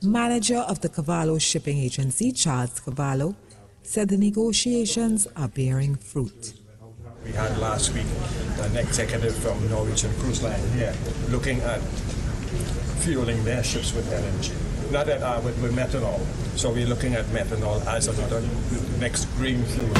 Manager of the Cavallo Shipping Agency, Charles Cavallo, said the negotiations are bearing fruit. We had last week an executive from Norwegian Cruise Line here looking at fueling their ships with LNG, not at, with methanol. So we're looking at methanol as another next green fuel.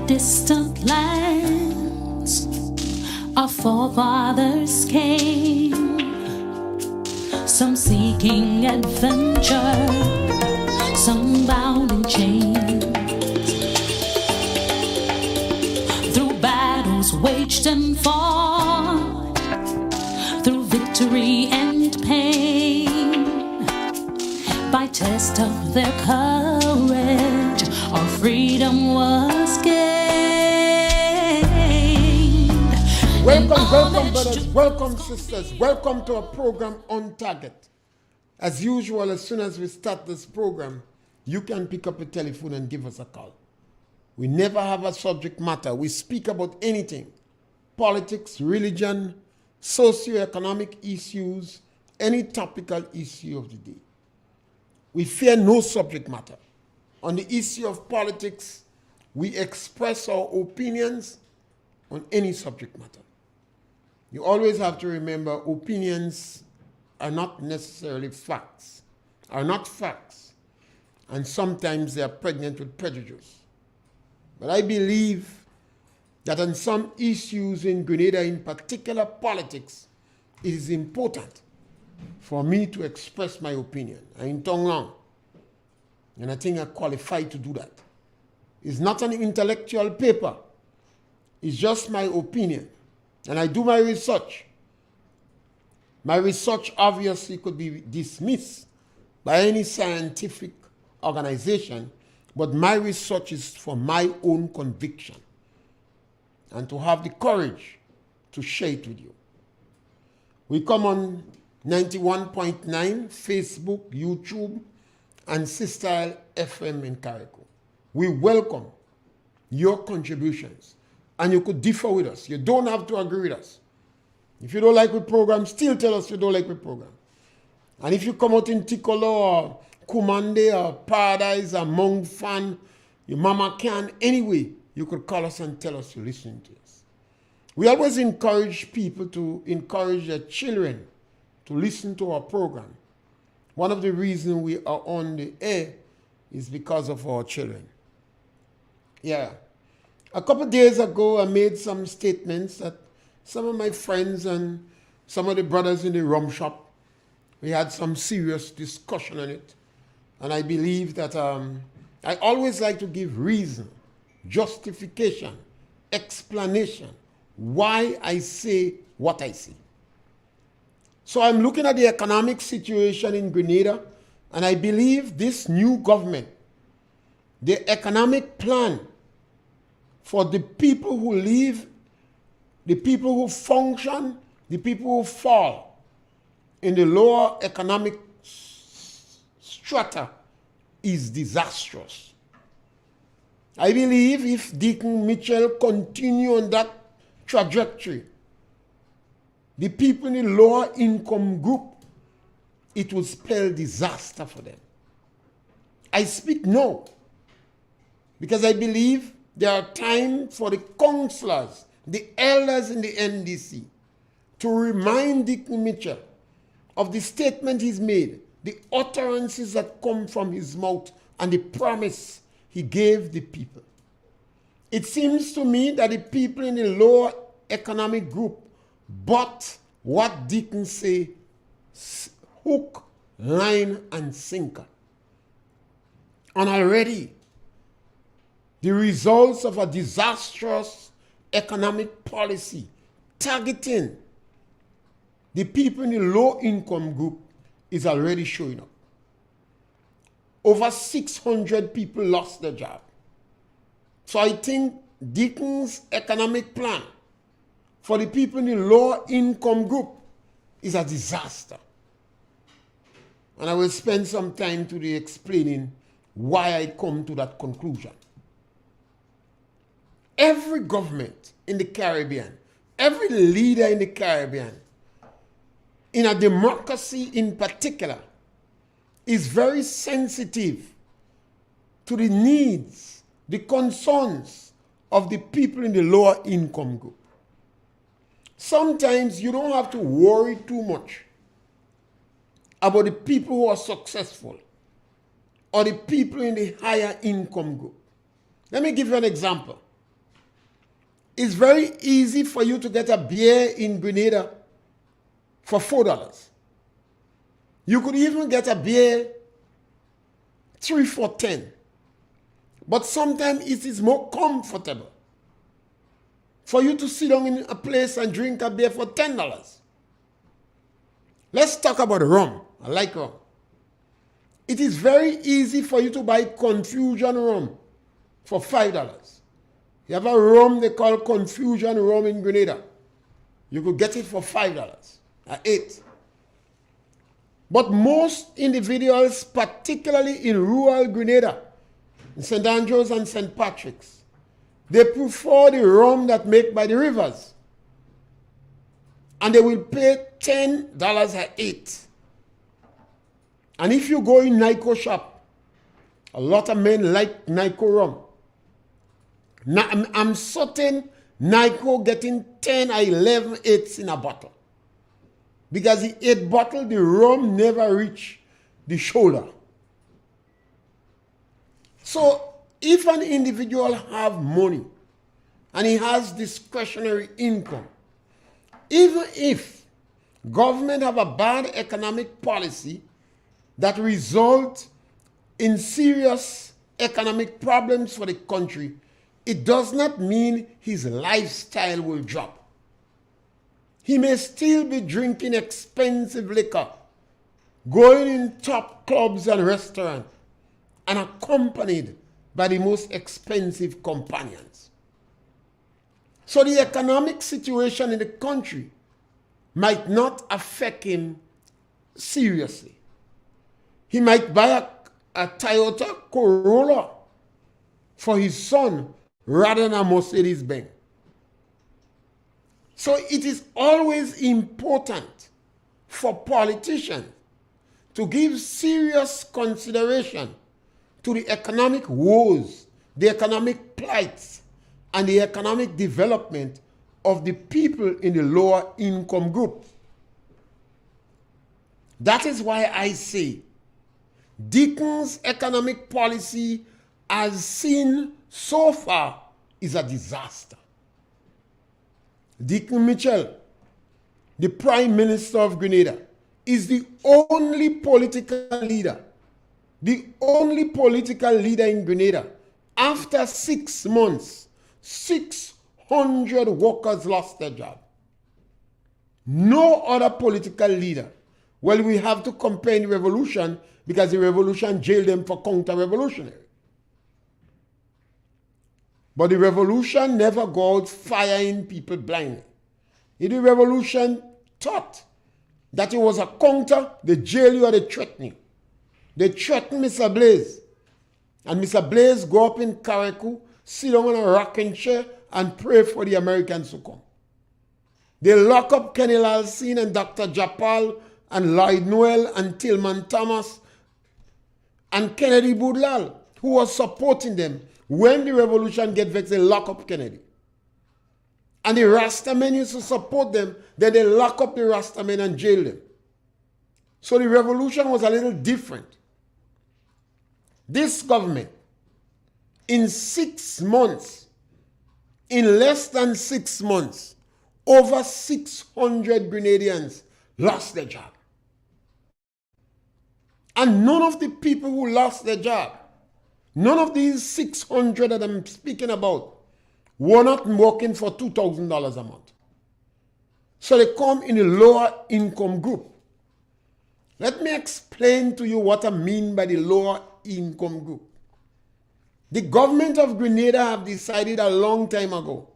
Distant lands, our forefathers came, some seeking adventure, some bound in chains, through battles waged and fought, through victory and pain, by test of their courage, our freedom was gained. Welcome, brothers. Welcome, sisters. Welcome to our program On Target. As usual, as soon as we start this program, you can pick up a telephone and give us a call. We never have a subject matter. We speak about anything. Politics, religion, socioeconomic issues, any topical issue of the day. We fear no subject matter. On the issue of politics, we express our opinions on any subject matter. You always have to remember opinions are not necessarily facts, are not facts, and sometimes they are pregnant with prejudice. But I believe that on some issues in Grenada, in particular politics, it is important for me to express my opinion. I'm Tongan, and I think I'm qualified to do that. It's not an intellectual paper. It's just my opinion. And I do my research. My research obviously could be dismissed by any scientific organization, but my research is for my own conviction and to have the courage to share it with you. We come on 91.9, Facebook, YouTube, and Sister FM in Carrico. We welcome your contributions, and you could differ with us. You don't have to agree with us. If you don't like the program, still tell us you don't like the program. And if you come out in Ticolo or Kumande or Paradise or Mount Fan, your mama can, anyway, you could call us and tell us you're listening to us. We always encourage people to encourage their children to listen to our program. One of the reasons we are on the air is because of our children. Yeah. A couple of days ago, I made some statements that some of my friends and some of the brothers in the rum shop, we had some serious discussion on it. And I believe that I always like to give reason, justification, explanation, why I say what I say. So I'm looking at the economic situation in Grenada, and I believe this new government, the economic plan for the people who live, the people who function, the people who fall in the lower economic strata is disastrous. I believe if Deacon Mitchell continue on that trajectory, the people in the lower income group, it will spell disaster for them. I speak no, because I believe there are times for the councillors, the elders in the NDC, to remind Deacon Mitchell of the statement he's made, the utterances that come from his mouth, and the promise he gave the people. It seems to me that the people in the lower economic group bought what Deacon say, hook, line, and sinker. And already, the results of a disastrous economic policy targeting the people in the low income group is already showing up. Over 600 people lost their job. So I think Deacon's economic plan for the people in the lower income group is a disaster. And I will spend some time today explaining why I come to that conclusion. Every government in the Caribbean, every leader in the Caribbean, in a democracy in particular, is very sensitive to the needs, the concerns of the people in the lower income group. Sometimes you don't have to worry too much about the people who are successful or the people in the higher income group. Let me give you an example. It's very easy for you to get a beer in Grenada for $4. You could even get a beer 3 for $10. But sometimes it is more comfortable for you to sit down in a place and drink a beer for $10. Let's talk about rum. I like rum. It is very easy for you to buy Confusion rum for $5. You have a rum they call Confusion rum in Grenada. You could get it for $5 at 8. But most individuals, particularly in rural Grenada, in St. Andrews and St. Patrick's, they prefer the rum that made by the rivers. And they will pay $10 at 8. And if you go in Nyko shop, a lot of men like Nyko rum. Now, I'm certain Nyko getting 10 or 11 eighths in a bottle. Because the 8 bottle, the rum never reach the shoulder. So if an individual have money and he has discretionary income, even if government have a bad economic policy that result in serious economic problems for the country, it does not mean his lifestyle will drop. He may still be drinking expensive liquor, going in top clubs and restaurants, and accompanied by the most expensive companions. So the economic situation in the country might not affect him seriously. He might buy a Toyota Corolla for his son rather than a Mercedes-Benz. So it is always important for politicians to give serious consideration to the economic woes, the economic plights, and the economic development of the people in the lower income group. That is why I say Deacon's economic policy as seen so far is a disaster. Deacon Mitchell, the Prime Minister of Grenada, is the only political leader in Grenada. After 6 months, 600 workers lost their job. No other political leader. Well, we have to compare the revolution because the revolution jailed them for counter-revolutionary. But the revolution never go out firing people blindly. If the revolution thought that it was a counter, they jail you or they threaten you. They threaten Mr. Blaze. And Mr. Blaze go up in Carriacou, sit down on a rocking chair and pray for the Americans to come. They lock up Kenny Lalcine and Dr. Japal and Lloyd Noel and Tillman Thomas and Kennedy Boudlal, who was supporting them. When the revolution get vexed, they lock up Kennedy. And the Rastamen used to support them, then they lock up the Rastamen and jail them. So the revolution was a little different. This government, in 6 months, in less than 6 months, over 600 Grenadians lost their job. And none of the people who lost their job, none of these 600 that I'm speaking about, were not working for $2,000 a month. So they come in a lower income group. Let me explain to you what I mean by the lower income group. The government of Grenada have decided a long time ago,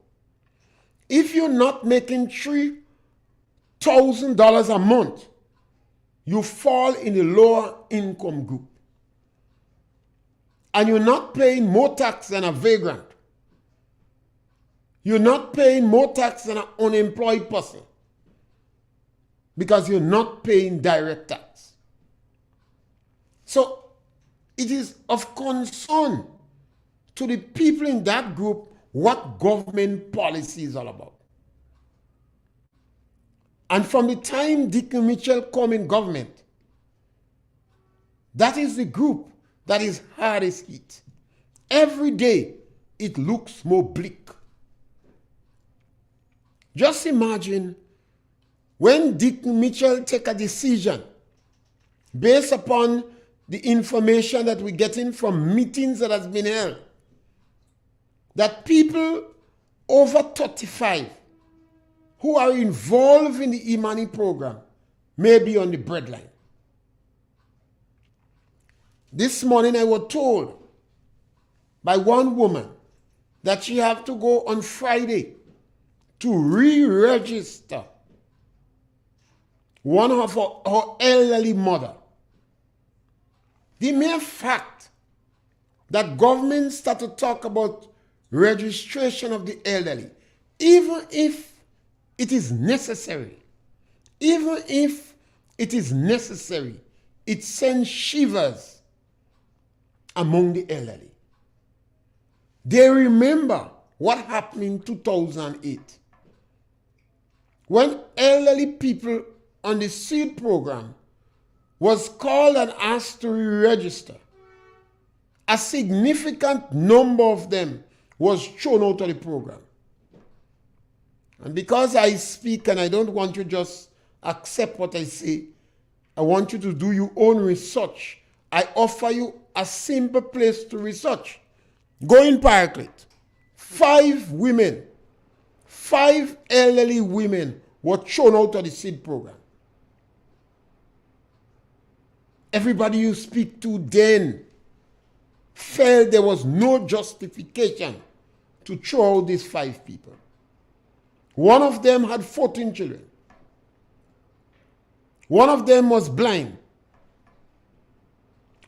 if you're not making $3,000 a month, you fall in the lower income group. And you're not paying more tax than a vagrant. You're not paying more tax than an unemployed person because you're not paying direct tax. So it is of concern to the people in that group what government policy is all about. And from the time Deacon Mitchell come in government, that is the group that is hardest hit. Every day it looks more bleak. Just imagine when Deacon Mitchell take a decision based upon the information that we're getting from meetings that has been held, that people over 35 who are involved in the e-money program may be on the breadline. This morning I was told by one woman that she have to go on Friday to re-register one of her elderly mother. The mere fact that government start to talk about registration of the elderly, even if it is necessary, it sends shivers among the elderly. They remember what happened in 2008 when elderly people on the seed program was called and asked to re-register. A significant number of them was thrown out of the program. And because I speak and I don't want you to just accept what I say, I want you to do your own research. I offer you a simple place to research. Go in Paraclete. 5 elderly women were thrown out of the seed program. Everybody you speak to then felt there was no justification to throw out these 5 people. One of them had 14 children. One of them was blind.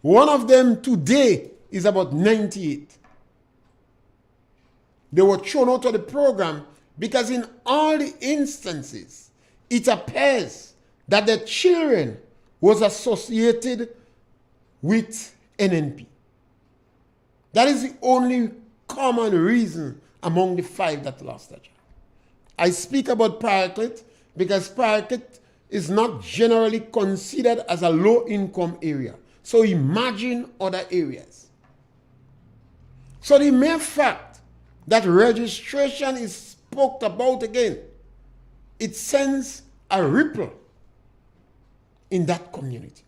One of them today is about 98. They were thrown out of the program because in all the instances, it appears that the children was associated with NNP. That is the only common reason among the 5 that lost their child. I speak about Paraclete because Paraclete is not generally considered as a low-income area. So imagine other areas. So the mere fact that registration is spoke about again, it sends a ripple in that community.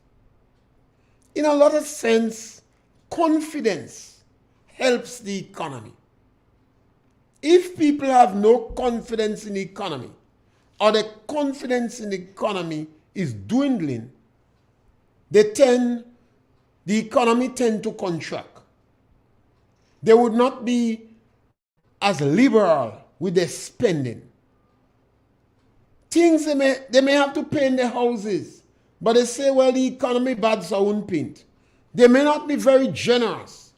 In a lot of sense, confidence helps the economy. If people have no confidence in the economy, or the confidence in the economy is dwindling, the economy tend to contract. They would not be as liberal with their spending. Things they may have to paint their houses, but they say, well, the economy bad, so I won't paint. They may not be very generous.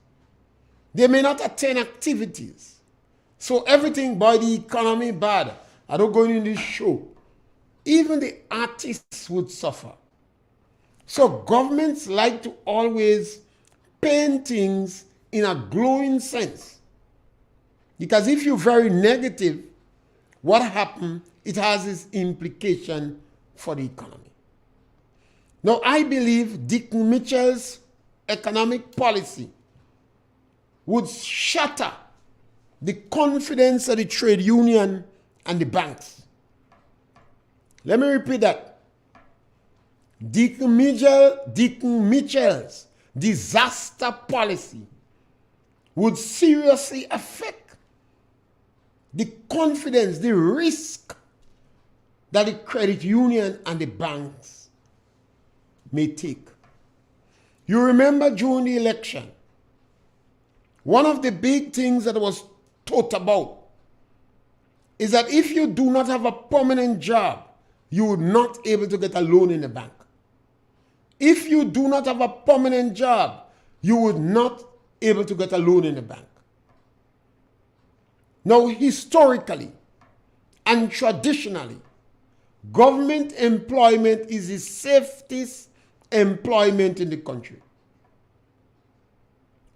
They may not attend activities. So everything by the economy bad. I don't go in this show. Even the artists would suffer. So governments like to always paint things in a glowing sense. Because if you're very negative, what happened, it has its implication for the economy. Now, I believe Deacon Mitchell's economic policy would shatter the confidence of the trade union and the banks. Let me repeat that. Deacon Mitchell's disaster policy would seriously affect the confidence, the risk that the credit union and the banks may take. You remember during the election, one of the big things that was taught about is that if you do not have a permanent job, you would not able to get a loan in the bank. If you do not have a permanent job, you would not able to get a loan in the bank. Now, historically and traditionally, government employment is the safest employment in the country.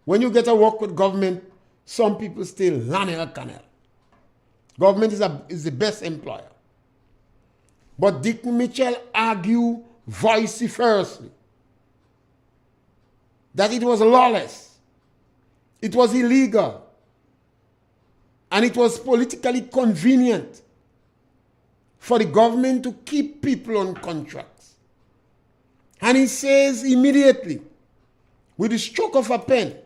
When you get to work with government, some people still land in a canal. Government is the best employer. But Dick Mitchell argued vociferously that it was lawless, it was illegal, and it was politically convenient for the government to keep people on contracts. And he says immediately, with the stroke of a pen,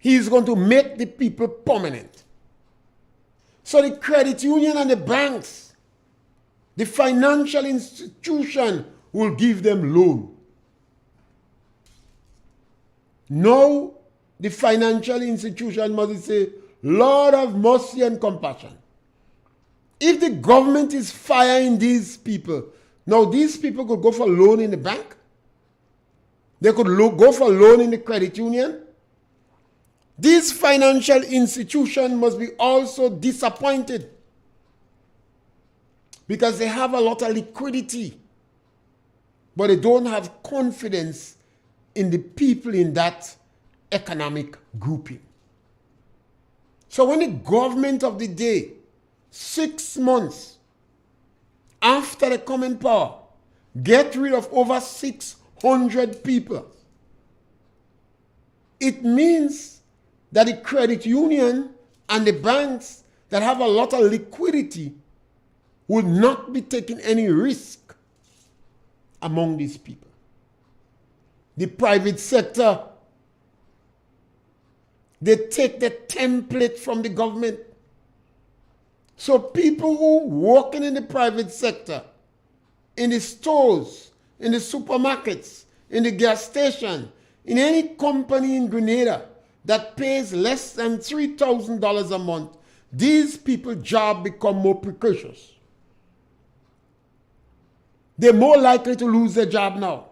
he is going to make the people permanent. So the credit union and the banks, the financial institution will give them loan. Now the financial institution must say, Lord have mercy and compassion. If the government is firing these people, now these people could go for loan in the bank. They could go for loan in the credit union. These financial institutions must be also disappointed because they have a lot of liquidity, but they don't have confidence in the people in that economic grouping. So when the government of the day, 6 months after they come in power, get rid of over 600 people, it means that the credit union and the banks that have a lot of liquidity will not be taking any risk among these people. The private sector, they take the template from the government. So people who working in the private sector, in the stores, in the supermarkets, in the gas station, in any company in Grenada that pays less than $3,000 a month, these people's jobs become more precarious. They're more likely to lose their job now,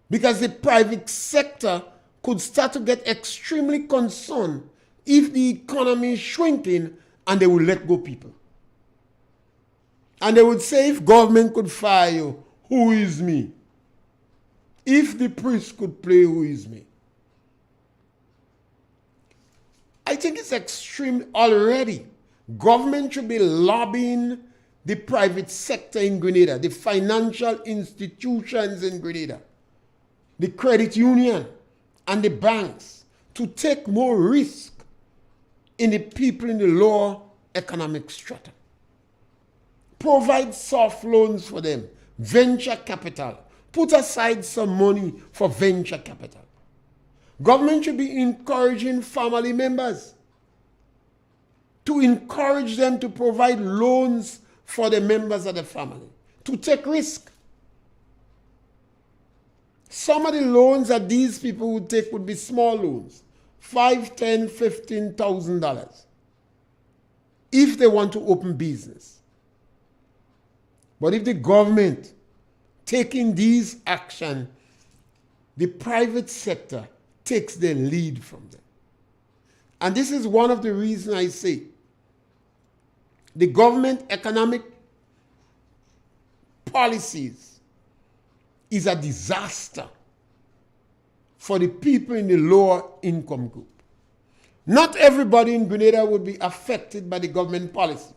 because the private sector could start to get extremely concerned if the economy is shrinking, and they will let go people. And they would say, if government could fire you, who is me? If the priest could play, who is me? I think it's extreme already. Government should be lobbying the private sector in Grenada, the financial institutions in Grenada, the credit union and the banks to take more risk in the people in the lower economic strata. Provide soft loans for them, venture capital. Put aside some money for venture capital. Government should be encouraging family members to encourage them to provide loans for the members of the family, to take risk. Some of the loans that these people would take would be small loans, $5,000, $10,000, $15,000, if they want to open business. But if the government taking these action, the private sector takes the lead from them. And this is one of the reasons I say the government economic policies is a disaster for the people in the lower income group. Not everybody in Grenada would be affected by the government policy.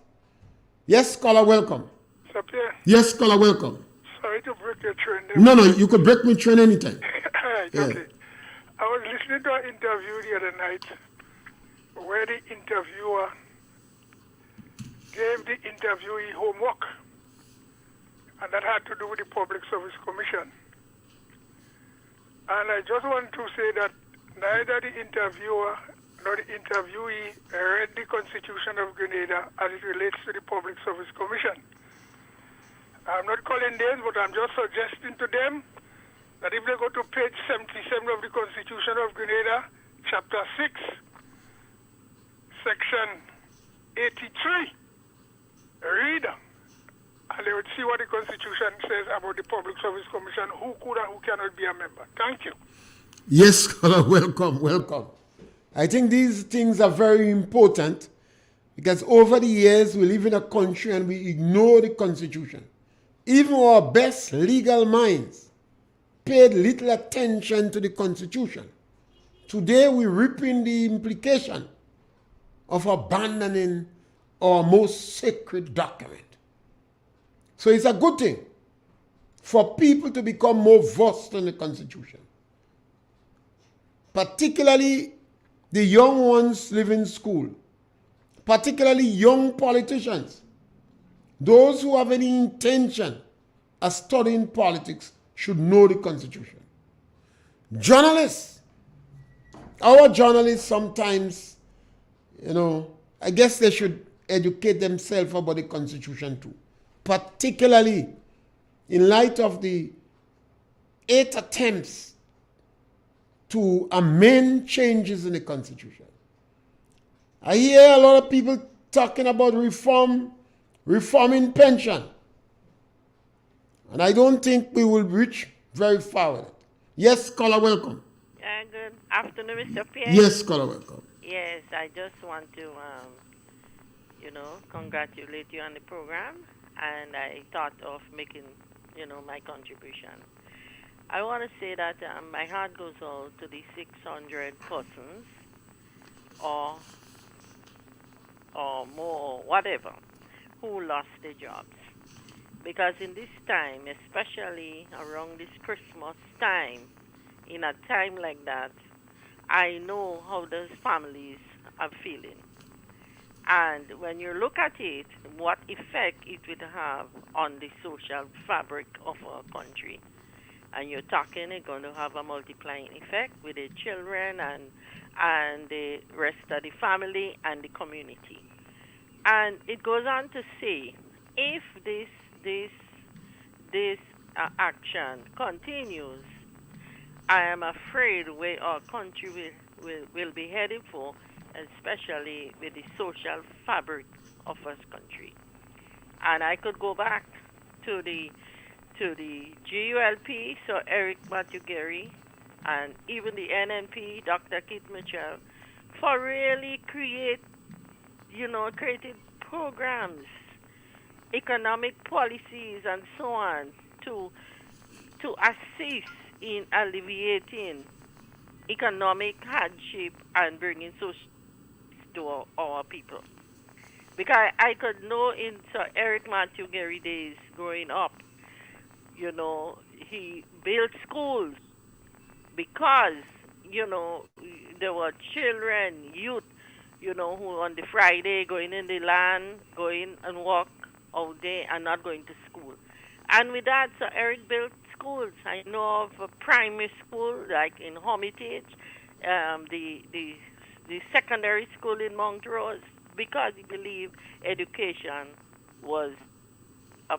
Yes, caller, welcome. Sir Pierre. Yes, caller, welcome. Sorry to break your train. No, you could break my train anytime. Yeah. Okay. I was listening to an interview the other night where the interviewer gave the interviewee homework, and that had to do with the Public Service Commission. And I just want to say that neither the interviewer Now, the interviewee read the Constitution of Grenada as it relates to the Public Service Commission. I'm not calling names, but I'm just suggesting to them that if they go to page 77 of the Constitution of Grenada, chapter 6, section 83, read, and they would see what the Constitution says about the Public Service Commission, who could and who cannot be a member. Thank you. Yes, scholar, welcome, welcome. I think these things are very important because over the years we live in a country and we ignore the Constitution. Even our best legal minds paid little attention to the Constitution. Today we're reaping the implication of abandoning our most sacred document. So it's a good thing for people to become more versed in the Constitution. Particularly the young ones live in school, particularly young politicians. Those who have any intention of studying politics should know the Constitution. Journalists, our journalists sometimes, I guess they should educate themselves about the Constitution too, particularly in light of the 8 attempts to amend changes in the Constitution. I hear a lot of people talking about reforming pension. And I don't think we will reach very far with it. Yes, scholar, welcome. Good afternoon, Mr. Pierre. Yes, scholar, welcome. Yes, I just want to, congratulate you on the program. And I thought of making, my contribution. I want to say that my heart goes out to the 600 persons or more, whatever, who lost their jobs. Because in this time, especially around this Christmas time, in a time like that, I know how those families are feeling. And when you look at it, what effect it would have on the social fabric of our country. And you're talking it's going to have a multiplying effect with the children and the rest of the family and the community. And it goes on to say, if this action continues, I am afraid where our country will be headed for, especially with the social fabric of our country. And I could go back to the GULP, so Eric Matthew Gary, and even the NNP, Dr. Keith Mitchell, for really created programs, economic policies, and so on to assist in alleviating economic hardship and bringing social to our people. Because I could know in Sir Eric Matthew Gary days growing up, he built schools because, there were children, youth, who on the Friday going in the land, going and walk all day and not going to school. And with that, Sir Eric built schools. I know of a primary school like in Hermitage, the secondary school in Montrose, because he believed education was a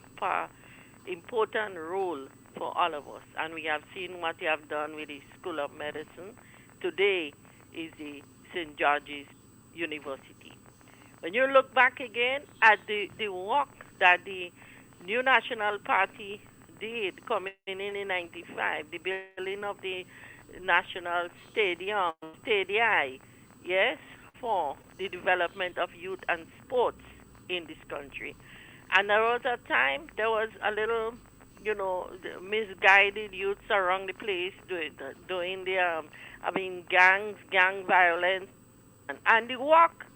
important role for all of us. And we have seen what he have done with the School of Medicine. Today is the St. George's University. When you look back again at the work that the New National Party did coming in 95, the building of the National Stadium, yes, for the development of youth and sports in this country. And there was a time there was a little, misguided youths around the place doing their, gang violence, and the work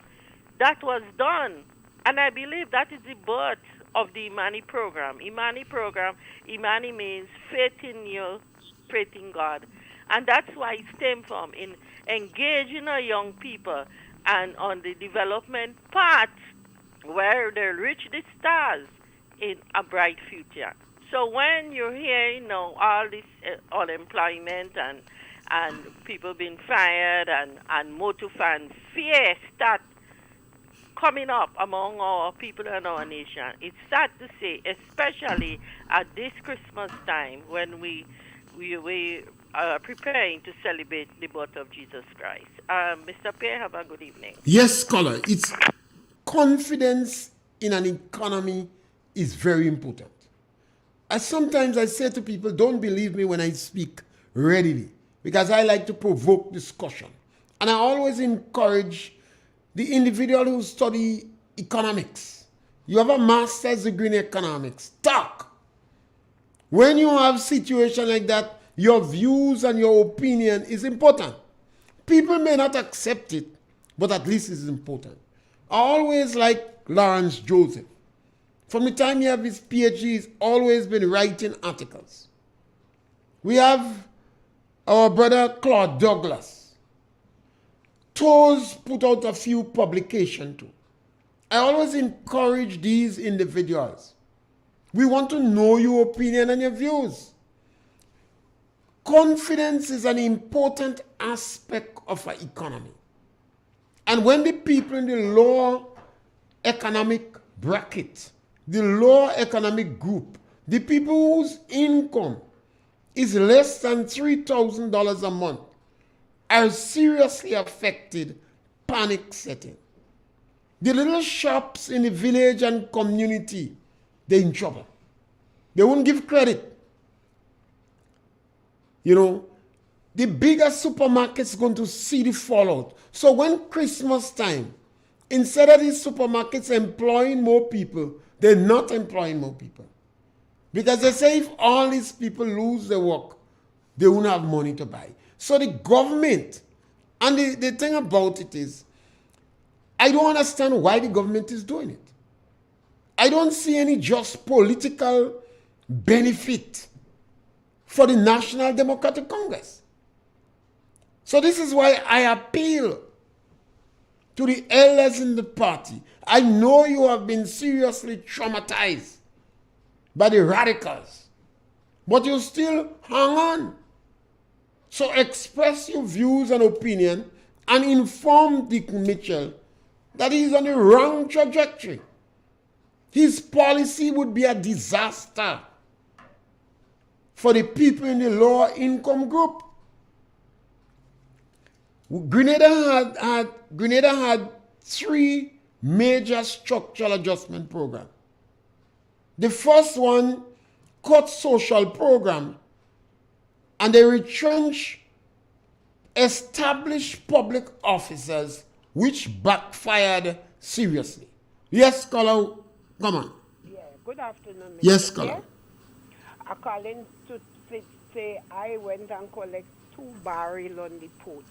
that was done. And I believe that is the birth of the Imani program. Imani means faith in you, faith in God. And that's why it stemmed from in engaging our young people and on the development path where they reach the stars in a bright future. So when you hear, all this unemployment and people being fired and more to fan fear start coming up among our people in our nation. It's sad to say, especially at this Christmas time when we are preparing to celebrate the birth of Jesus Christ. Mr. Pierre, have a good evening. Yes, scholar. It's confidence in an economy is very important. Sometimes I say to people, don't believe me when I speak readily, because I like to provoke discussion. And I always encourage the individual who study economics. You have a master's degree in economics. Talk. When you have a situation like that, your views and your opinion is important. People may not accept it, but at least it's important. I always like Lawrence Joseph. From the time he had his PhD, he's always been writing articles. We have our brother Claude Douglas. Toes put out a few publications too. I always encourage these individuals. We want to know your opinion and your views. Confidence is an important aspect of our economy. And when the people in the lower economic bracket, the lower economic group, the people whose income is less than $3,000 a month, are seriously affected, panic setting. The little shops in the village and community, they're in trouble. They won't give credit. You know, the bigger supermarkets are going to see the fallout. So when Christmas time, instead of these supermarkets employing more people, they're not employing more people. Because they say if all these people lose their work, they won't have money to buy. So the government, and the thing about it is, I don't understand why the government is doing it. I don't see any just political benefit for the National Democratic Congress. So this is why I appeal to the elders in the party. I know you have been seriously traumatized by the radicals, but you still hang on. So express your views and opinion and inform Dick Mitchell that he's on the wrong trajectory. His policy would be a disaster for the people in the lower income group. Grenada had three major structural adjustment programs. The first one cut social program, and they retrenched established public officers, which backfired seriously. Yes, scholar, come on. Yeah, good afternoon, Mr. Yes, scholar. I'm calling to say I went and collect 2 barrels on the port.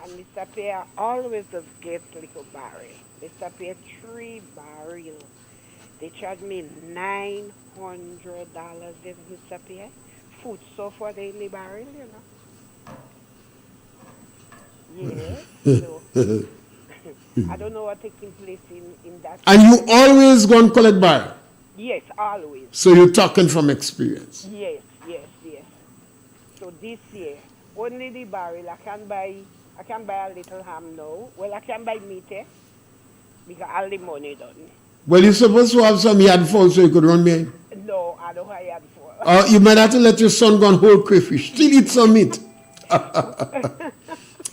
And Mr. Pierre always just gets little barrel. Mr. Pierre, 3 barrels. They charge me $900, Mr. Pierre. Food so for the daily barrel, you know. Yes. So, I don't know what's taking place in that. And you always go and collect barrel? Yes, always. So you're talking from experience? Yes. So this year, only the barrel. I can buy a little ham now. Well, I can buy meat because all the money done. Well, you're supposed to have some yard full so you could run behind. No, I don't have yard full. You might have to let your son go and hold crayfish. Still eat some meat.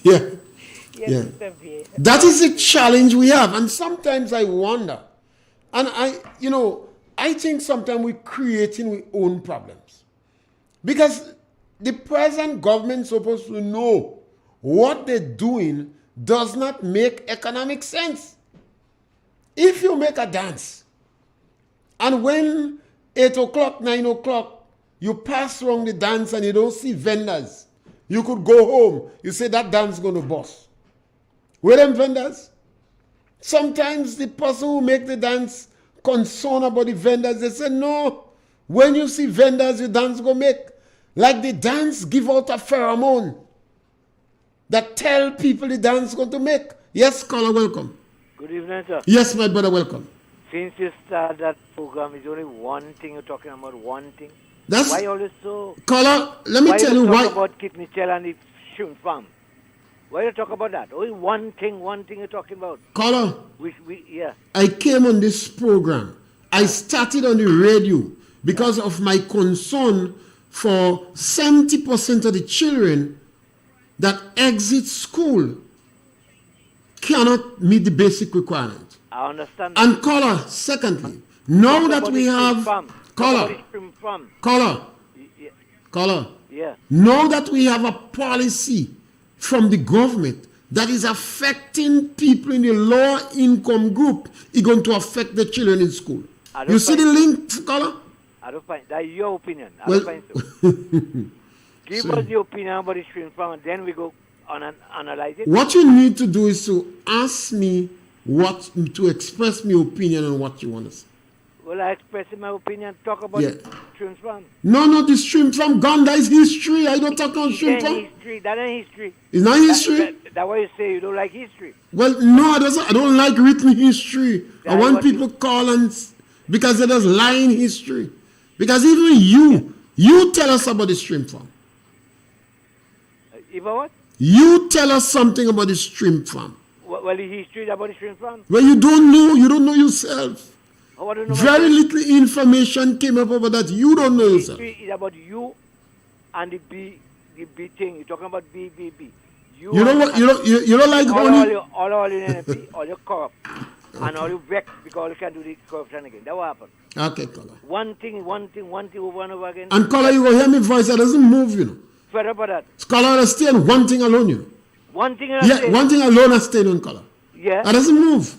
Yeah. Yes, Mr. Pierre. That is the challenge we have. And sometimes I wonder. And I think sometimes we're creating our own problems. Because the present government is supposed to know what they're doing does not make economic sense. If you make a dance, and when 8 o'clock, 9 o'clock, you pass around the dance and you don't see vendors, you could go home. You say that dance is going to bust. Where them vendors? Sometimes the person who make the dance concerned about the vendors, they say, no, when you see vendors, your dance going to make. Like the dance give out a pheromone that tell people the dance is going to make. Yes, caller, welcome. Good evening, sir. Yes, my brother, welcome. Since you started that program, is only one thing you're talking about, one thing. That's Why always so? Caller, let me Why tell you talk why. about Kit Mitchell and the shrimp farm? Why you talk about that? Only one thing you're talking about. Caller, Yeah. I came on this program. I started on the radio because of my concern for 70% of the children that exit school cannot meet the basic requirement. I understand that. And caller, secondly, now that we have caller, Yeah. now that we have a policy from the government that is affecting people in the lower income group, it's going to affect the children in school. You see the link, caller? I don't find that's your opinion. I Well, don't find so. Give us the opinion about the shrimp farm, and then we go on and analyze it. What you need to do is to ask me to express my opinion on what you want to say. Well, I express my opinion. Talk about the shrimp farm. No, the shrimp farm gone. That is history. I don't talk on shrimp farm. History. That ain't history. It's not history. That's why you say you don't like history. Well, no, I don't like written history. I That's want what people call and because they're just lying history. Because even you tell us about the shrimp farm. About what? You tell us something about the shrimp farm. Well, the history about the shrimp farm. Well, you don't know yourself. Oh, I don't know Very little information came up about that. You don't know yourself. History is about you and the B thing. You're talking about B. You know what? You don't like honey. All you NFP, all you corrupt, and all you vexed because you can't do the corruption again. That will happen. Okay, caller. One thing over and over again. And caller, you will hear me voice that doesn't move, you know. Fed up about that. Caller, understand one thing alone, you know. One thing. One thing alone I stayed on, caller. Yeah. That doesn't move.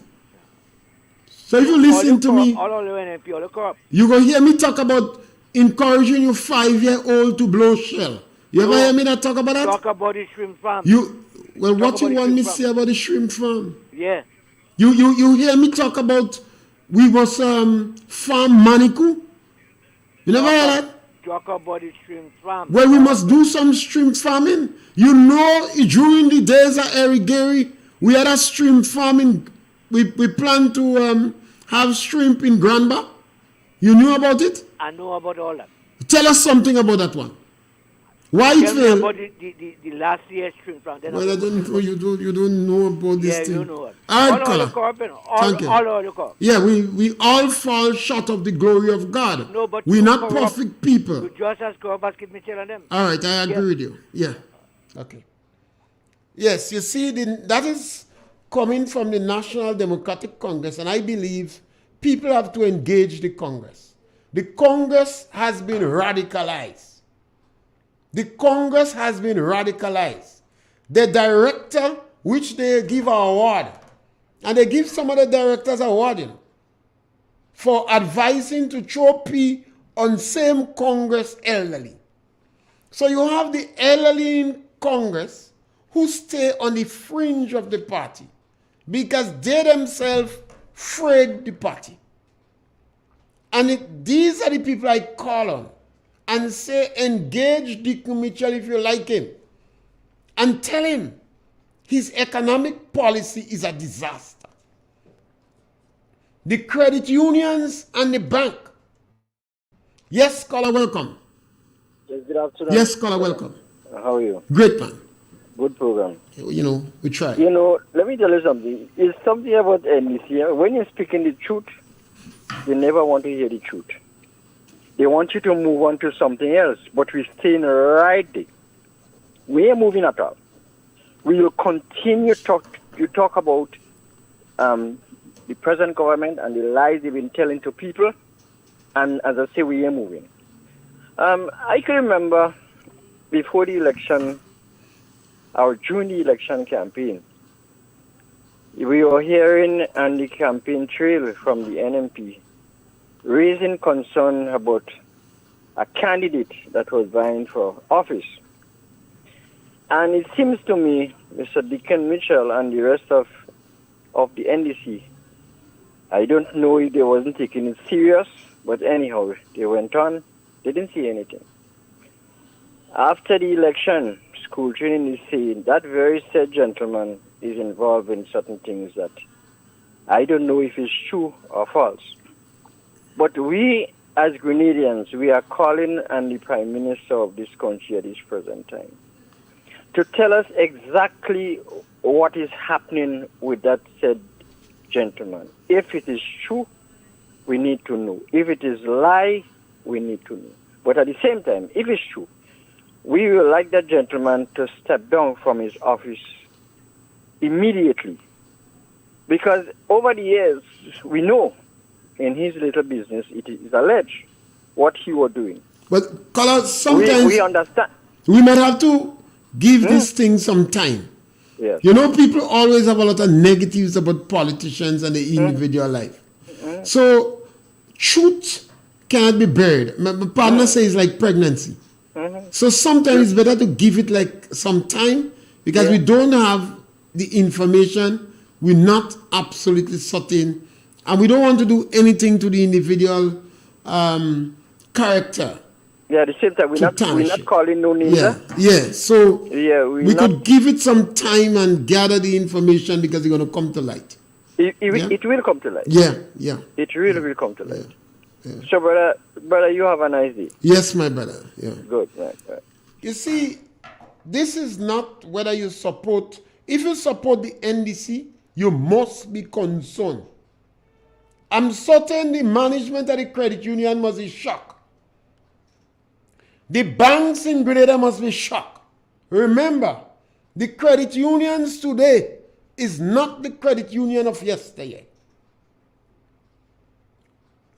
So if you listen to me, all you NFP, all you corrupt. you will hear me talk about encouraging your 5-year-old to blow shell. You ever hear me talk about that? Talk about the shrimp farm. What you want me to say about the shrimp farm? Yeah. You hear me talk about we was farm manicu? You never hear that? Talk about the shrimp farm. Well, we must do some shrimp farming. You know, during the days of Eric Gary, we had a shrimp farming. We plan to have shrimp in Granba. You knew about it? I know about all that. Tell us something about that one. Why it Tell me failed? about the last year's shrimp farm. Well, I don't know. You don't know about this thing. Yeah, you know it. All All color. the corrupt, Thank you. all the corrupt. Yeah, we all fall short of the glory of God. No, but we're not corrupt. perfect people. You just as corrupt as Kid Mitchell and them. All right, I agree with you. Yeah. Okay. Yes, you see, that is coming from the National Democratic Congress, and I believe people have to engage the Congress. The Congress has been radicalized. The Congress has been radicalized. The director, which they give an award, and they give some of the directors award, you know, for advising to throw P on same Congress elderly. So you have the elderly in Congress who stay on the fringe of the party because they themselves frayed the party. And these are the people I call on and say, engage Dick Mitchell if you like him. And tell him his economic policy is a disaster. The credit unions and the bank. Yes, caller, welcome. Yes, good afternoon. Yes, caller, welcome. How are you? Great, man. Good program. You know, we try. You know, let me tell you something. It's something about NDC. When you're speaking the truth, they never want to hear the truth. They want you to move on to something else, but we're staying right there. We ain't moving at all. We will continue to talk about the present government and the lies they've been telling to people, and as I say, we ain't moving. I can remember before the election, or during the election campaign, we were hearing on the campaign trail from the NMP raising concern about a candidate that was vying for office. And it seems to me, Mr. Deacon Mitchell and the rest of the NDC, I don't know if they wasn't taking it serious, but anyhow, they went on, they didn't see anything. After the election, school training is saying that very said gentleman is involved in certain things that I don't know if it's true or false. But we, as Grenadians, we are calling on the Prime Minister of this country at this present time to tell us exactly what is happening with that said gentleman. If it is true, we need to know. If it is lie, we need to know. But at the same time, if it's true, we would like that gentleman to step down from his office immediately. Because over the years, we know in his little business, it is alleged what he was doing. But, Color, sometimes we understand. We might have to give this thing some time. Yes. You know, people always have a lot of negatives about politicians and the individual life. So, truth cannot be buried. My partner says like pregnancy. So sometimes it's better to give it like some time because we don't have the information. We're not absolutely certain. And we don't want to do anything to the individual character. Yeah, at the same time, we're not calling no names. Yeah. So we not, could give it some time and gather the information because it's going to come to light. It will come to light. Yeah. It really will come to light. Yeah. So, brother, you have a nice day. Yes, my brother. Yeah. Good. Right. You see, this is not whether you support. If you support the NDC, you must be concerned. I'm certain the management of the credit union must be shocked. The banks in Grenada must be shocked. Remember, the credit unions today is not the credit union of yesterday.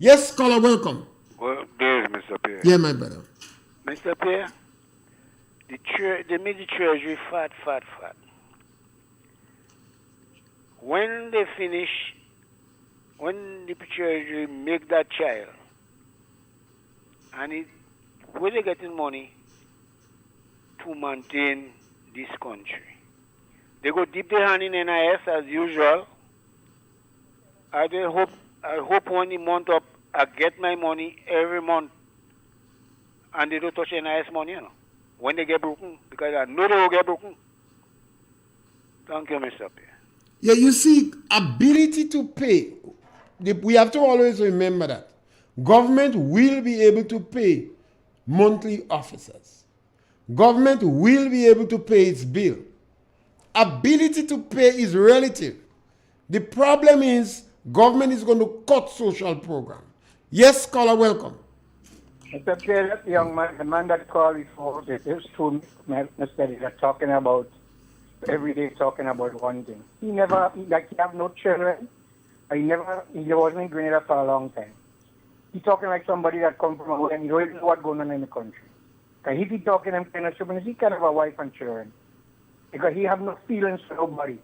Yes, caller, welcome. Well, there, Mr. Pierre. Yeah, my brother. Mr. Pierre, they made the treasury fat. When they finish, when the treasury make that child, and where they getting money to maintain this country? They go dip their hand in NIS as usual. I hope when the month up, I get my money every month, and they don't touch NIS money, when they get broken, because I know they will get broken. Thank you, Mr. Pierre. Yeah, you see, ability to pay, we have to always remember that. Government will be able to pay monthly officers. Government will be able to pay its bill. Ability to pay is relative. The problem is government is going to cut social program. Yes, caller, welcome. Mr. Pierre, that young man, the man that called before, there's two Mr. that talking about, every day talking about one thing. He have no children. He wasn't in Grenada for a long time. He's talking like somebody that come from away and he don't even know what's going on in the country. Because if he talking them kind of stupid, he can have a wife and children. Because he have no feelings for nobody.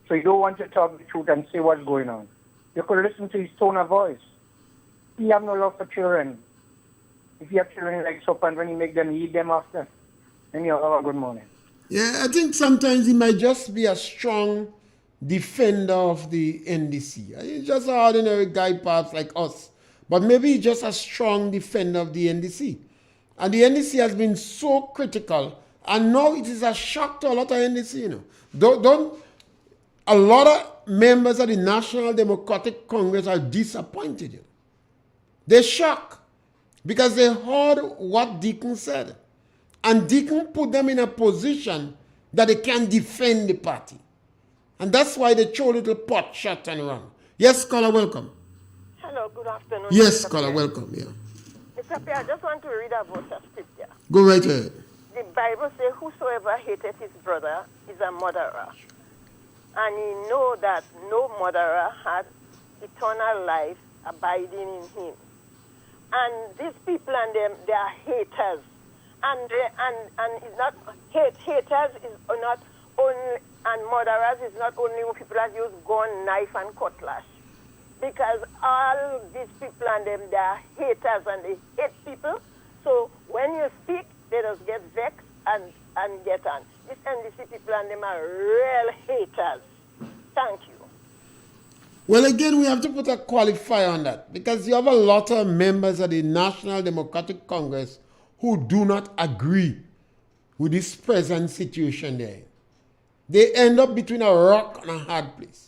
So he don't want to talk the truth and say what's going on. You could listen to his tone of voice. He have no love for children. If you have children, he likes soap, and when he make them, he eat them after. Then you have a good morning. Yeah, I think sometimes he might just be a strong defender of the NDC. He's just an ordinary guy, perhaps like us. But maybe he's just a strong defender of the NDC. And the NDC has been so critical. And now it is a shock to a lot of NDC, a lot of members of the National Democratic Congress are disappointed. They're shocked because they heard what Deacon said. And Deacon put them in a position that they can defend the party. And that's why they throw a little pot shot and run. Yes, caller, welcome. Hello, good afternoon. Yes, caller, welcome. Yeah. Mr. Pierre, I just want to read a verse of scripture. Go right ahead. The Bible says, whosoever hateth his brother is a murderer. And he know that no murderer had eternal life abiding in him. And these people and them, they are haters. And it's not haters is not only, and murderers is not only when people that use gun, knife, and cutlass. Because all these people and them, they are haters and they hate people. So when you speak, they just get vexed and get on. These NDC people and them are real haters. Thank you. Well, again, we have to put a qualifier on that because you have a lot of members of the National Democratic Congress who do not agree with this present situation there. They end up between a rock and a hard place.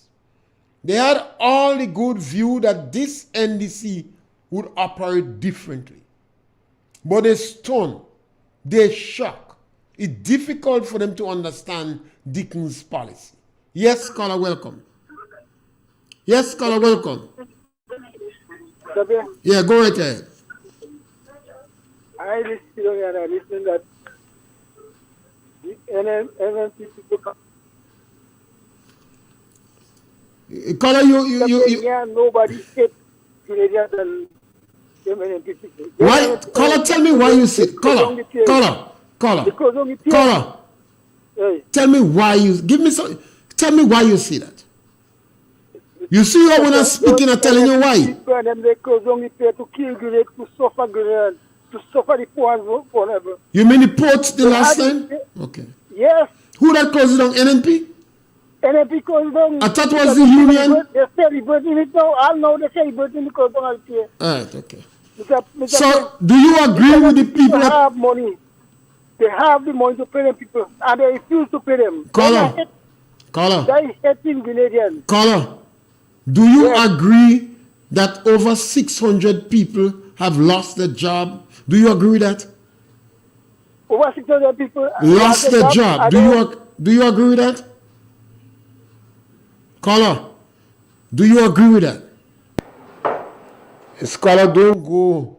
They had all the good view that this NDC would operate differently. But they're stunned. They're shocked. It's difficult for them to understand Dickens' policy. Yes, caller, welcome. Yes, caller, welcome. Yeah, go right ahead. I listen that the NNP people. Caller, you. Yeah, nobody hit Canadians and NNP people. Why? Caller, tell me why you say. Caller. Tell me why you. Give me some. Tell me why you see that. You see how when I'm speaking, I'm telling you why. They cause only pay to kill grenade, to suffer grenade, to suffer the poor and forever. You mean the ports the last time? Okay. Yes. Who that closed down? NNP? NNP closed down. I thought it was the union. They celebrating it now. I know they celebrating the close down out here. Alright, okay. So, do you agree with the people that have money? They have the money to pay them people, and they refuse to pay them. Caller. They hating Canadians. Caller. Do you agree that over 600 people have lost their job? Do you agree with that? Over 600 people lost their job. Do you agree with that? Caller, do you agree with that? Scholar, don't go.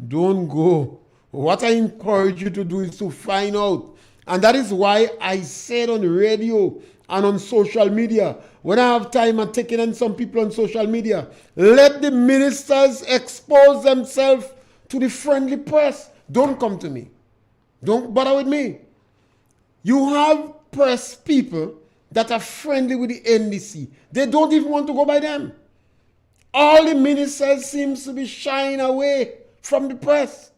Don't go. What I encourage you to do is to find out. And that is why I said on the radio and on social media, when I have time, I'm taking in some people on social media, let the ministers expose themselves to the friendly press. Don't come to me. Don't bother with me. You have press people that are friendly with the NDC. They don't even want to go by them. All the ministers seems to be shying away from the press.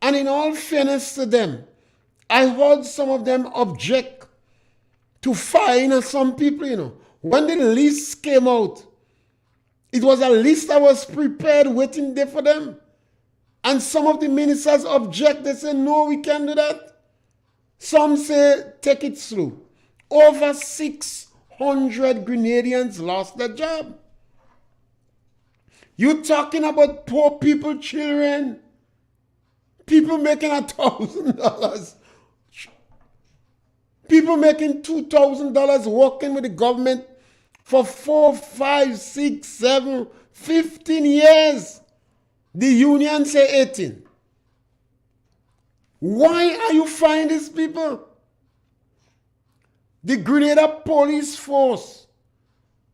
And in all fairness to them, I heard some of them object to fine some people, you know. When the list came out, it was a list that was prepared waiting there for them. And some of the ministers object. They say, no, we can't do that. Some say, take it slow. Over 600 Grenadians lost their job. You're talking about poor people, children. People making $1,000. People making $2,000 working with the government for 4, 5, 6, 7, 15 years. The union say 18. Why are you fining these people? The Grenada police force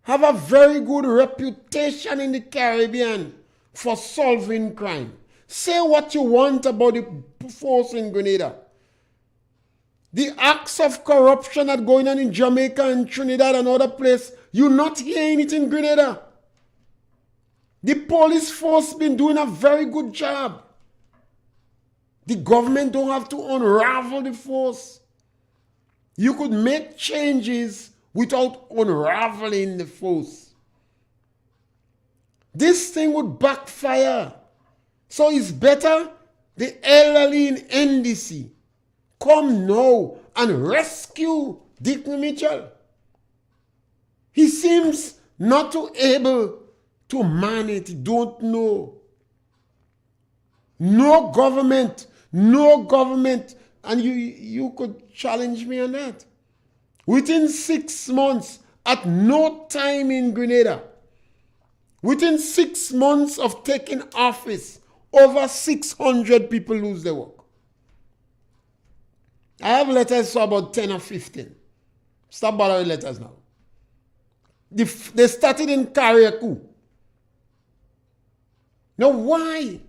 have a very good reputation in the Caribbean for solving crime. Say what you want about the force in Grenada. The acts of corruption that are going on in Jamaica and Trinidad and other places, you're not hearing it in Grenada. The police force been doing a very good job. The government don't have to unravel the force. You could make changes without unraveling the force. This thing would backfire. So it's better the elderly in NDC come now and rescue Dick Mitchell. He seems not to able to man it. He don't know. No government. And you could challenge me on that. Within 6 months, at no time in Grenada, within 6 months of taking office, over 600 people lose their work. I have letters for about 10 or 15. Stop bothering letters now. They started in Carriacou. Now why?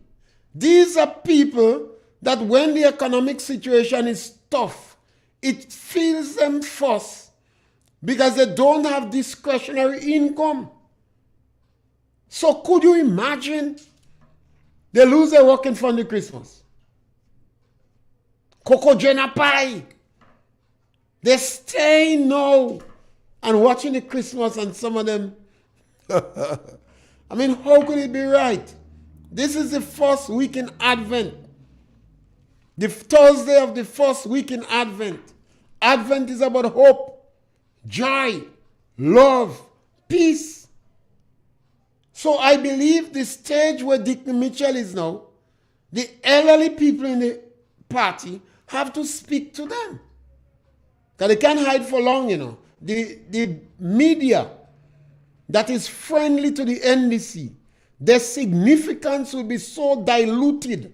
These are people that when the economic situation is tough, it feels them first because they don't have discretionary income. So could you imagine they lose their work in front of Christmas? Coco Jenna Pie. They stay now and watching the Christmas and some of them. I mean, how could it be right? This is the first week in Advent. The Thursday of the first week in Advent. Advent is about hope, joy, love, peace. So So I believe the stage where Dick Mitchell is now, the elderly people in the party have to speak to them. Because they can't hide for long, you know. The media that is friendly to the NDC, their significance will be so diluted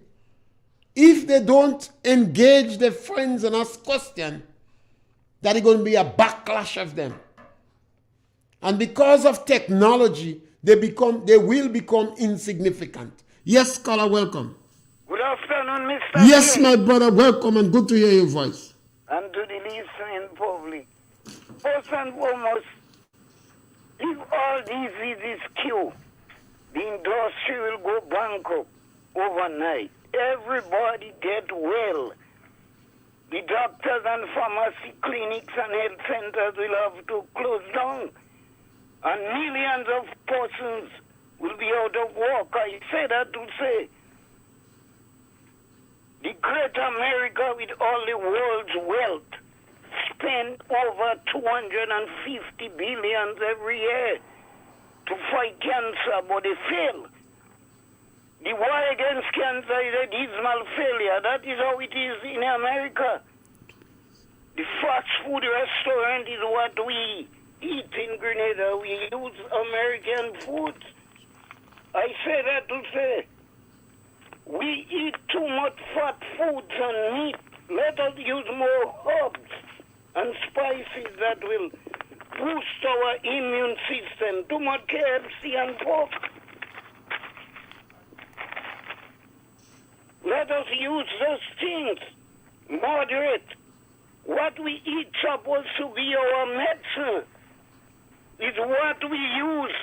if they don't engage their friends and ask questions, that it's going to be a backlash of them. And because of technology, they will become insignificant. Yes, caller, welcome. Good afternoon, Mr. Yes, Pierre. my brother, welcome and good to hear your voice. And to the listening public. First and foremost, if all diseases cure, the industry will go bankrupt overnight. Everybody get well. The doctors and pharmacy clinics and health centers will have to close down. And millions of persons will be out of work. I say that to say, the great America with all the world's wealth spend over 250 billion every year to fight cancer, but they fail. The war against cancer is a dismal failure. That is how it is in America. The fast food restaurant is what we eat in Grenada. We use American food. I say that to say, we eat too much fat foods and meat. Let us use more herbs and spices that will boost our immune system. Too much KFC and pork. Let us use those things. Moderate. What we eat supposed to be our medicine. It's what we use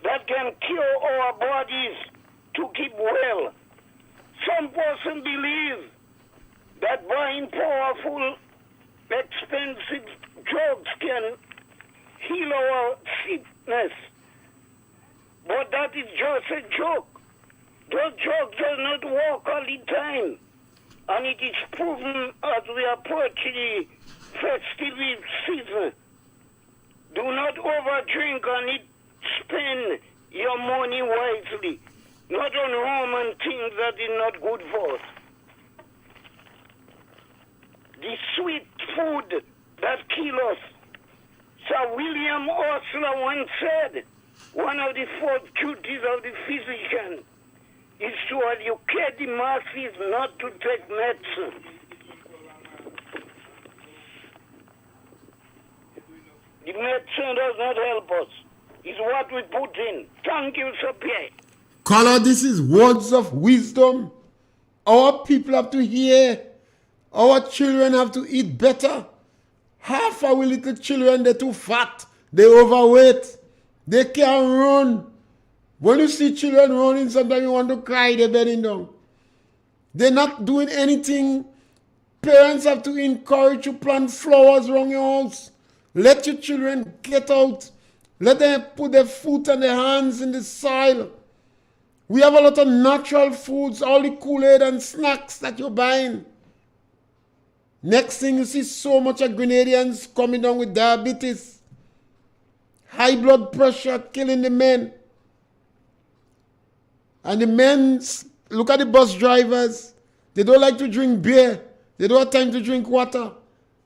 that can cure our bodies to keep well. Some person believe that buying powerful, expensive drugs can heal our sickness. But that is just a joke. Those drugs do not work all the time. And it is proven as we approach the festive season. Do not overdrink and spend your money wisely. Not on Roman things that is not good for us. The sweet food that kills us. Sir William Osler once said, one of the fourth duties of the physician is to educate the masses not to take medicine. The medicine does not help us. It's what we put in. Thank you, Sir Pierre. Caller, this is words of wisdom. Our people have to hear. Our children have to eat better. Half our little children, they're too fat. They're overweight. They can't run. When you see children running, sometimes you want to cry, they're bending down. They're not doing anything. Parents have to encourage you to plant flowers around your house. Let your children get out. Let them put their foot and their hands in the soil. We have a lot of natural foods, all the Kool-Aid and snacks that you're buying. Next thing you see so much of Grenadians coming down with diabetes, high blood pressure, killing the men. And the men, look at the bus drivers. They don't like to drink beer. They don't have time to drink water.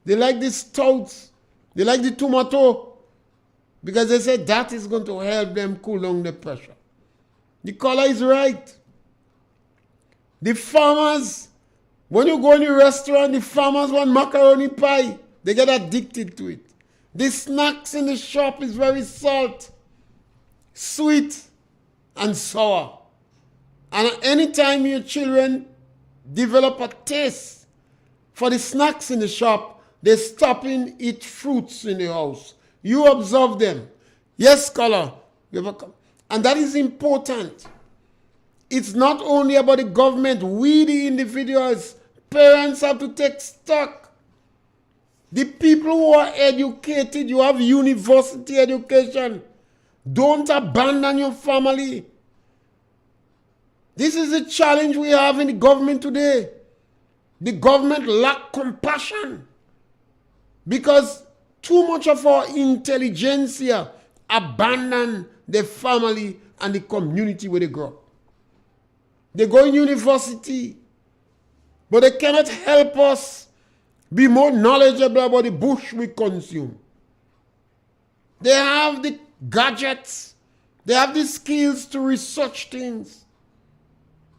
They like the stouts. They like the tomato. Because they say that is going to help them cool down the pressure. The caller is right. The farmers, when you go in the restaurant, the farmers want macaroni pie. They get addicted to it. The snacks in the shop is very salt, sweet, and sour. And anytime your children develop a taste for the snacks in the shop, they stop and eat fruits in the house. You observe them. Yes, caller. And that is important. It's not only about the government. We, the individuals, parents have to take stock. The people who are educated, you have university education. Don't abandon your family. This is a challenge we have in the government today. The government lacks compassion because too much of our intelligentsia abandon their family and the community where they grow up. They go in university, but they cannot help us be more knowledgeable about the bush we consume. They have the gadgets, they have the skills to research things.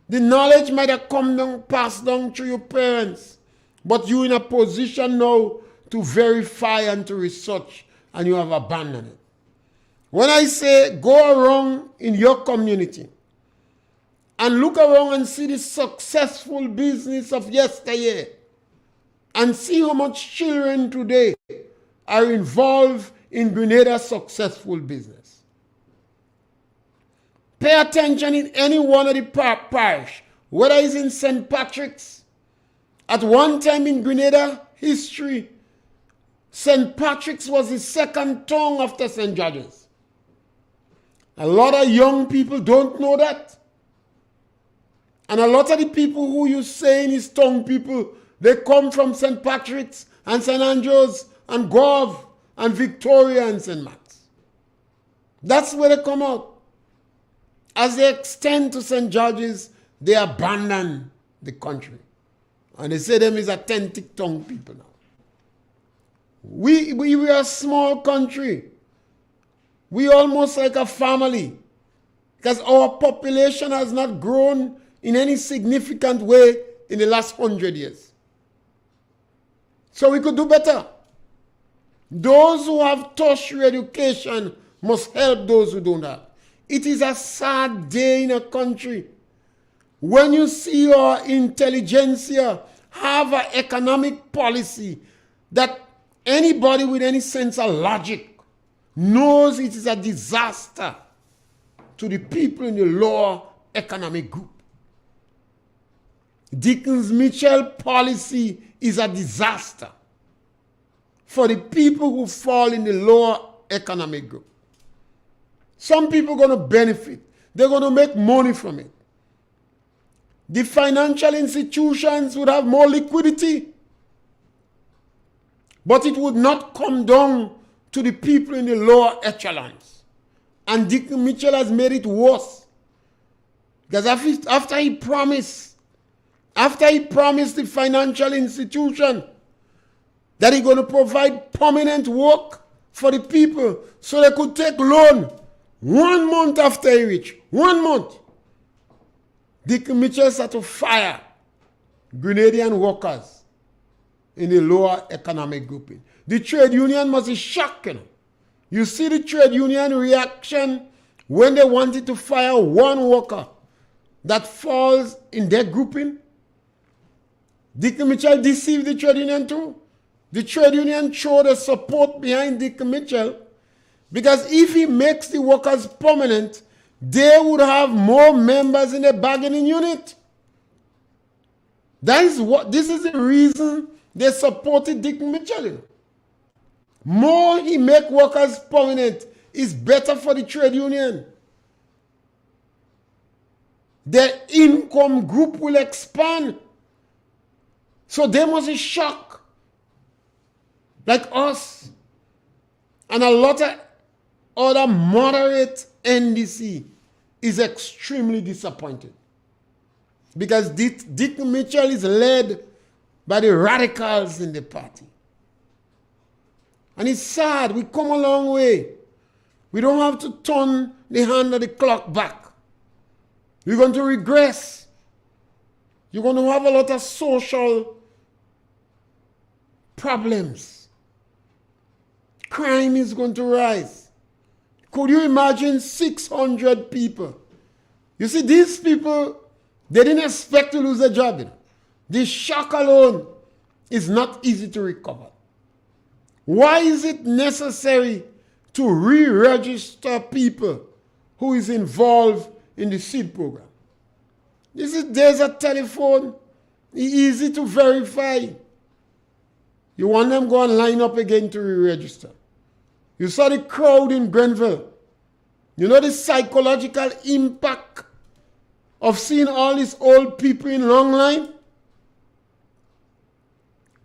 The knowledge might have come down, passed down to your parents, but you're in a position now to verify and to research, and you have abandoned it. When I say go around in your community and look around and see the successful business of yesteryear and see how much children today are involved in Grenada's successful business. Pay attention in any one of the parish, whether it's in St. Patrick's. At one time in Grenada history, St. Patrick's was the second town after St. George's. A lot of young people don't know that. And a lot of the people who you saying is tongue people, they come from St. Patrick's and St. Andrews and Gov and Victoria and St. Matt's. That's where they come out. As they extend to St. George's, they abandon the country. And they say them is authentic tongue people now. We are a small country. We almost like a family. Because our population has not grown in any significant way in the last 100 years. So we could do better. Those who have tertiary education must help those who don't have. It is a sad day in a country when you see our intelligentsia have an economic policy that anybody with any sense of logic knows it is a disaster to the people in the lower economic group. Dickens Mitchell policy is a disaster for the people who fall in the lower economic group. Some people are going to benefit. They're going to make money from it. The financial institutions would have more liquidity, but it would not come down to the people in the lower echelons. And Dickens Mitchell has made it worse. Because after he promised the financial institution that he's going to provide permanent work for the people so they could take loan 1 month after he reached. 1 month. Dickens Mitchell had to fire Grenadian workers in the lower economic grouping. The trade union must be shocked. You see the trade union reaction when they wanted to fire one worker that falls in their grouping. Dickens Mitchell deceived the trade union too. The trade union showed the support behind Dickens Mitchell because if he makes the workers permanent, they would have more members in the bargaining unit. This is the reason they supported Dickens Mitchell. More he make workers permanent is better for the trade union. Their income group will expand. So they must be shocked. Like us. And a lot of other moderate NDC is extremely disappointed. Because Dickens Mitchell is led by the radicals in the party. And it's sad. We come a long way. We don't have to turn the hand of the clock back. We're going to regress. You're going to have a lot of social problems. Crime is going to rise. Could you imagine 600 people? You see, these people, they didn't expect to lose their job. This shock alone is not easy to recover. Why is it necessary to re-register people who is involved in the seed program? There's a telephone, easy to verify. You want them to go and line up again to re-register. You saw the crowd in Grenville. You know the psychological impact of seeing all these old people in long line?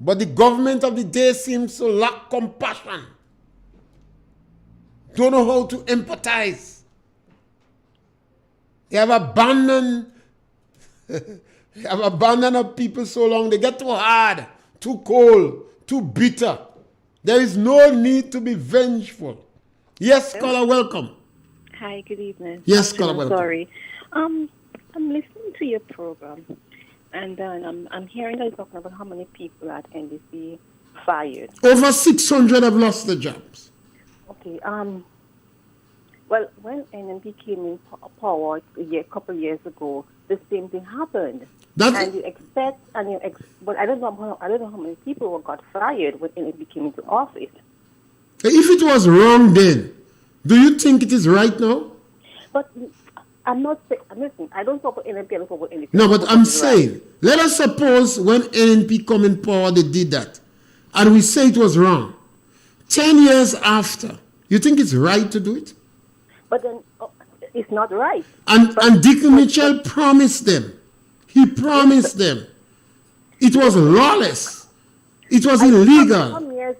But the government of the day seems to lack compassion. don't know how to empathize. They have abandoned of people so long. They get too hard, too cold, too bitter. There is no need to be vengeful. Yes, caller, welcome. Hi, good evening. Yes, caller, welcome. Sorry. I'm listening to your program, and then I'm hearing that you're talking about how many people at NDC fired. Over 600 have lost their jobs. Okay. Well, when NMP came in power a couple of years ago, the same thing happened. And you expect, but I don't know how many people got fired when NMP came into office. If it was wrong then, do you think it is right now? But I'm not saying, listen, I don't talk about NMP, I don't talk about NMP. No, but I'm saying, let us suppose when NMP come in power, they did that. And we say it was wrong. 10 years after, you think it's right to do it? But then it's not right. And Dick Mitchell promised them. He promised them. It was lawless. It was illegal. Some years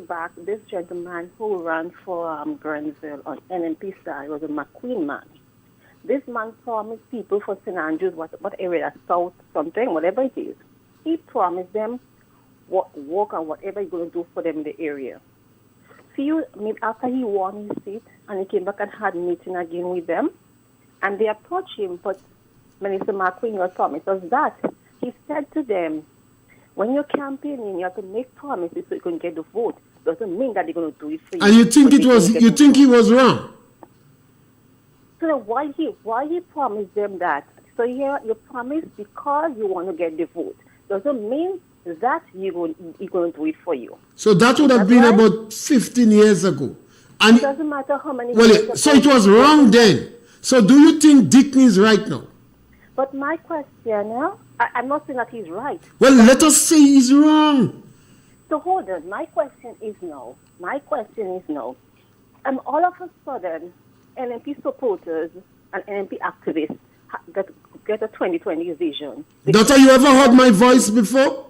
back, this gentleman who ran for Grenville on NMP side was a McQueen man. This man promised people for St. Andrews, what area, South something, whatever it is. He promised them work and whatever he's going to do for them in the area. After he won his seat and he came back and had a meeting again with them, and they approached him, but Minister McQueen was promised us that. He said to them, when you're campaigning, you have to make promises so you can get the vote. Doesn't mean that they're going to do it for you. And you think he was wrong? So then why he promised them that? So here you promise because you want to get the vote. Doesn't mean that you're going to do it for you. So that would have been about 15 years ago. And it doesn't matter how many years. So it was wrong then. So do you think Dick is right now? But my question, I'm not saying that he's right. Well, let us say he's wrong. So hold on. My question is no. All of a sudden, NMP supporters and NMP activists get a 2020 vision. Daughter, you ever heard my voice before?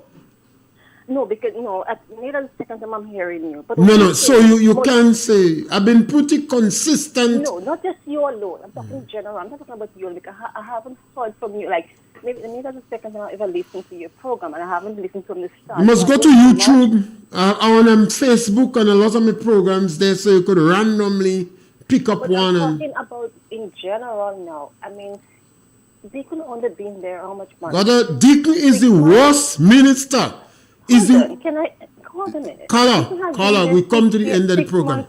No, because, maybe that's the second time I'm hearing you. But no, so you can say, I've been pretty consistent. No, not just you alone. I'm talking general. I'm not talking about you alone because I haven't heard from you. Like, maybe that's the second time I've ever listened to your program, and I haven't listened from the start. You must go to YouTube, on Facebook, and a lot of my programs there, so you could randomly pick up one. I'm talking about in general now. I mean, Deacon only been there how much money? But Deacon is the worst minister. Can I hold a minute? Caller, we come to the end of the program.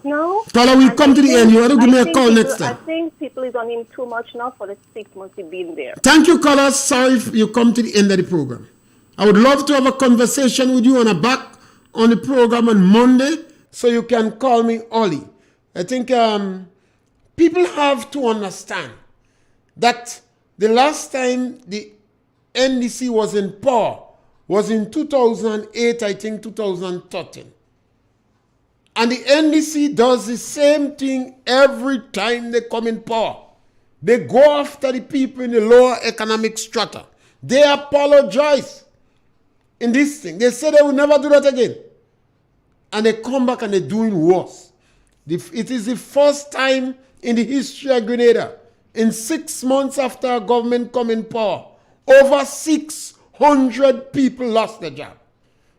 Caller, we come to the end. You want to give me a call next time? I think people is on him too much now for the 6 months he's been there. Thank you, caller. Sorry if you come to the end of the program. I would love to have a conversation with you on back on the program on Monday, so you can call me Ollie. I think people have to understand that the last time the NDC was in power was in 2008, I think 2013. And the NDC does the same thing every time they come in power. They go after the people in the lower economic strata. They apologize in this thing. They say they will never do that again. And they come back and they're doing worse. It is the first time in the history of Grenada, in 6 months after our government come in power, over 600 people lost their job.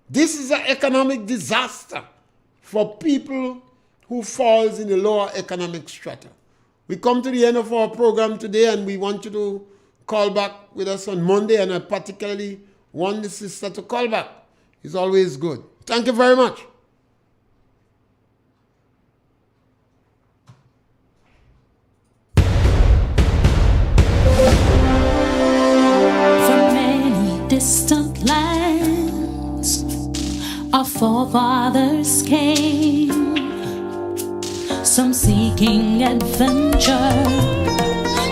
This is an economic disaster for people who falls in the lower economic strata. We come to the end of our program today, and we want you to call back with us on Monday, and I particularly want the sister to call back. It's always good. Thank you very much. Distant lands our forefathers came, some seeking adventure,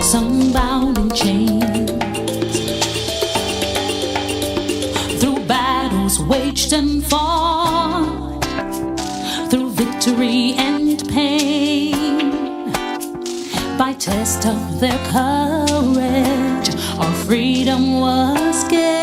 some bound in chains, through battles waged and fought, through victory and pain, by test of their courage our freedom was gained.